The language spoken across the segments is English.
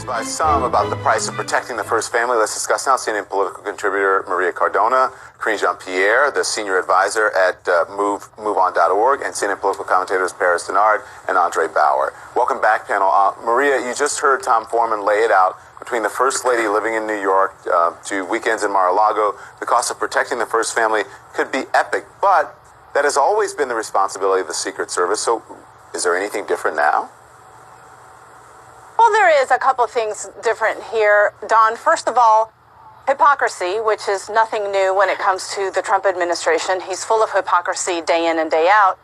by some about the price of protecting the first family. Let's discuss now. CNN political contributor Maria Cardona, Karine Jean-Pierre, the senior advisor at MoveOn.org, and CNN political commentators Paris Denard and Andre Bauer. Welcome back, panel. Maria, you just heard Tom Foreman lay it out. Between the First Lady living in New York to weekends in Mar-a-Lago, the cost of protecting the first family could be epic, but that has always been the responsibility of the Secret Service. So is there anything different now? Well, there is a couple of things different here, Don. First of all, hypocrisy, which is nothing new when it comes to the Trump administration. He's full of hypocrisy day in and day out.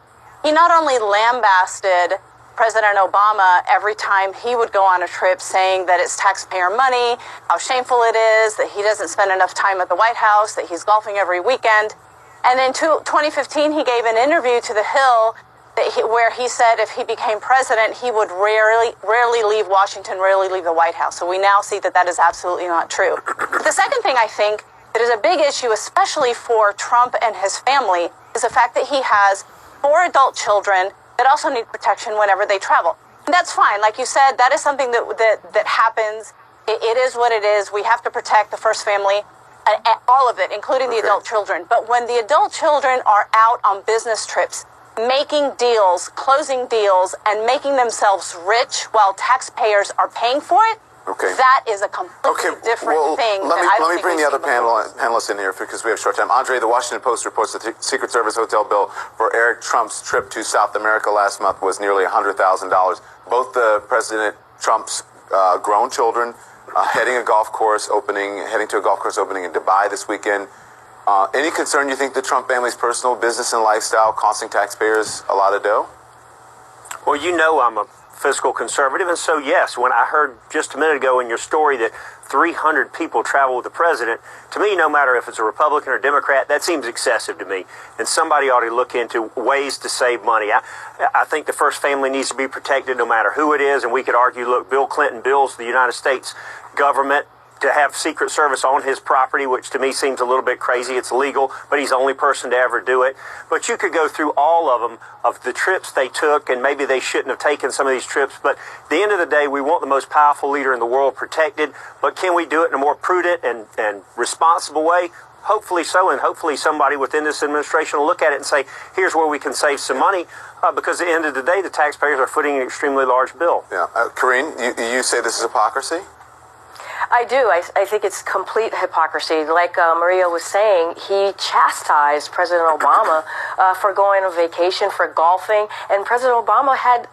He not only lambasted President Obama every time he would go on a trip, saying that it's taxpayer money, how shameful it is, that he doesn't spend enough time at the White House, that he's golfing every weekend. And in 2015, he gave an interview to The Hill where he said if he became president, he would rarely leave Washington, rarely leave the White House. So we now see that that is absolutely not true. The second thing I think that is a big issue, especially for Trump and his family, is the fact that he has 4 adult children that also need protection whenever they travel. And that's fine. Like you said, that is something that happens. It is what it is. We have to protect the first family, all of it, including the adult children. But when the adult children are out on business trips, making deals, closing deals, and making themselves rich while taxpayers are paying for it, that is a completely different thing. Let me bring the other panelists in here because we have short time. Andre, the Washington Post reports that the Secret Service hotel bill for Eric Trump's trip to South America last month was nearly $100,000. Both the President Trump's grown children heading to a golf course opening in Dubai this weekend. Any concern you think the Trump family's personal business and lifestyle costing taxpayers a lot of dough? Well, you know I'm a fiscal conservative, and so yes, when I heard just a minute ago in your story that 300 people travel with the president, to me, no matter if it's a Republican or Democrat, that seems excessive to me, and somebody ought to look into ways to save money. I think the first family needs to be protected no matter who it is, and we could argue, look, Bill Clinton bills the United States government to have Secret Service on his property, which to me seems a little bit crazy. It's legal, but he's the only person to ever do it. But you could go through all of them, of the trips they took, and maybe they shouldn't have taken some of these trips. But at the end of the day, we want the most powerful leader in the world protected. But can we do it in a more prudent and responsible way? Hopefully so, and hopefully somebody within this administration will look at it and say, here's where we can save some money, because at the end of the day, the taxpayers are footing an extremely large bill. Yeah. Karine, you say this is hypocrisy? I do. I think it's complete hypocrisy. Like Maria was saying, he chastised President Obama for going on vacation, for golfing, and President Obama had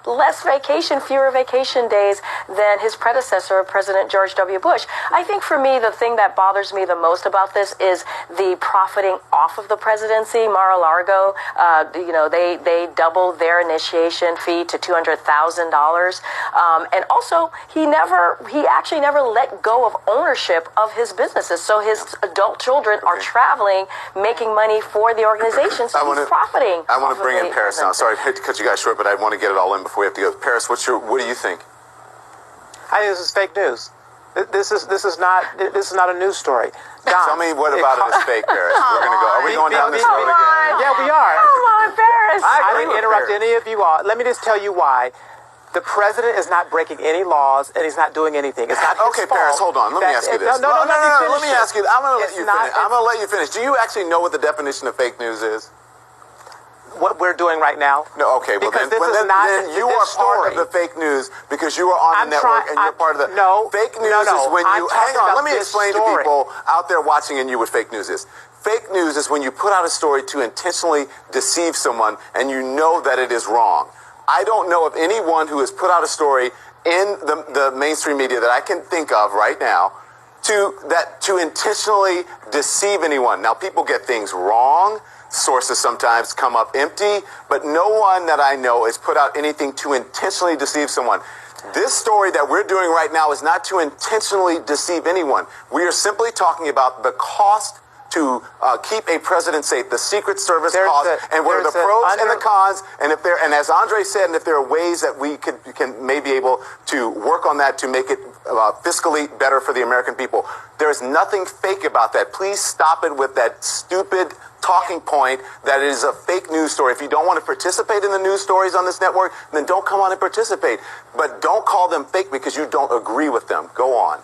fewer vacation days than his predecessor, President George W. Bush. I think for me, the thing that bothers me the most about this is the profiting off of the presidency. Mar-a-Lago, they doubled their initiation fee to $200,000. And also, he actually never let go of ownership of his businesses. So his adult children are traveling, making money for the organization, so he's profiting. I want to bring in Paris now. Sorry to cut you guys short, but I want to get it all in before we have to go. Paris, what do you think? I think this is fake news. This is not a news story. Don, tell me what about it is fake, Paris. We're going to go. Are we going down this road again? Yeah, we are. Come on, Paris. I didn't interrupt any of you all. Let me just tell you why. The president is not breaking any laws, and he's not doing anything. It's not his fault. Paris, hold on. Let me ask you this. No. Let me ask you. I'm going to let you finish. I'm going to let you finish. Do you actually know what the definition of fake news is? What we're doing right now? No, okay. Well, then you are part of the fake news because you are on the network and you're part of the... Fake news is when you... Hang on, let me explain to people out there watching and you what fake news is. Fake news is when you put out a story to intentionally deceive someone and you know that it is wrong. I don't know of anyone who has put out a story in the mainstream media that I can think of right now to intentionally deceive anyone. Now, people get things wrong. Sources sometimes come up empty, but no one that I know has put out anything to intentionally deceive someone. This story that we're doing right now is not to intentionally deceive anyone. We are simply talking about the cost to to keep a president safe. The Secret Service costs, and what are the pros and the cons? And if there, and as Andre said, and if there are ways that we can maybe able to work on that to make it fiscally better for the American people. There is nothing fake about that. Please stop it with that stupid talking point that it is a fake news story. If you don't want to participate in the news stories on this network, then don't come on and participate. But don't call them fake because you don't agree with them. Go on.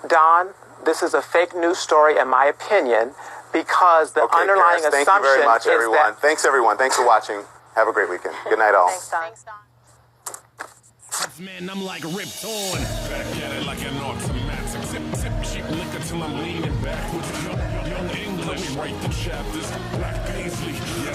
Don, this is a fake news story, in my opinion, because the underlying Paris, assumption thank you very much, is everyone. that... Thanks, everyone. Thanks for watching. Have a great weekend. Good night, all. Thanks, Don. Thanks, Don. Man, I'm like ripped on. Back at it like an automatic. Sip cheap liquor till I'm leaning back with young English. Write the chapters. Black Paisley. Yeah.